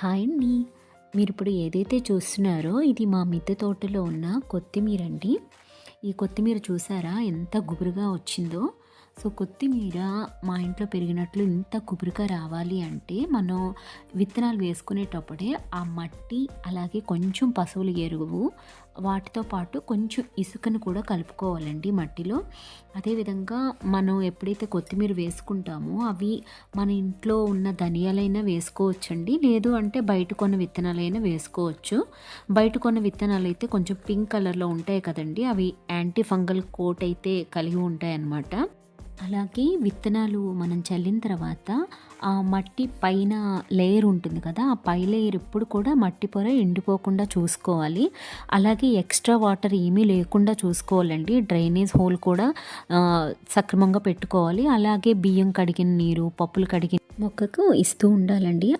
Hi అండి. మీరిప్పుడు ఏదైతే చూస్తున్నారో ఇది మా మిద్దె తోటలో ఉన్న కొత్తిమీర అండి. ఈ కొత్తిమీర చూసారా ఎంత గుబురుగా వచ్చిందో. సో, కొత్తిమీర మా ఇంట్లో పెరిగినట్లు ఇంత గుబురుగా రావాలి అంటే మనం విత్తనాలు వేసుకునేటప్పుడే ఆ మట్టి, అలాగే కొంచెం పశువుల ఎరువు, వాటితో పాటు కొంచెం ఇసుకను కూడా కలుపుకోవాలండి మట్టిలో. అదేవిధంగా మనం ఎప్పుడైతే కొత్తిమీర వేసుకుంటామో అవి మన ఇంట్లో ఉన్న ధనియాలైనా వేసుకోవచ్చండి. లేదు అంటే బయట కొన్న విత్తనాలైనా వేసుకోవచ్చు. బయట కొన్న విత్తనాలైతే కొంచెం పింక్ కలర్‌లో ఉంటాయి కదండీ! అవి యాంటీ ఫంగల్ కోట్ అయితే కలిగి ఉంటాయన్నమాట. అలాగే విత్తనాలు మనం చల్లిన తర్వాత ఆ మట్టి పైన లేయర్ ఉంటుంది కదా! ఆ పై లేయర్ ఎప్పుడు కూడా మట్టి పొర ఎండిపోకుండా చూసుకోవాలి. అలాగే ఎక్స్‌ట్రా వాటర్ ఏమీ లేకుండా చూసుకోవాలండి. డ్రైనేజ్ హోల్ కూడా సక్రమంగా పెట్టుకోవాలి. అలాగే బియ్యం కడిగిన నీరు, పప్పులు కడిగిన మొక్కకు ఇస్తూ ఉండాలండి.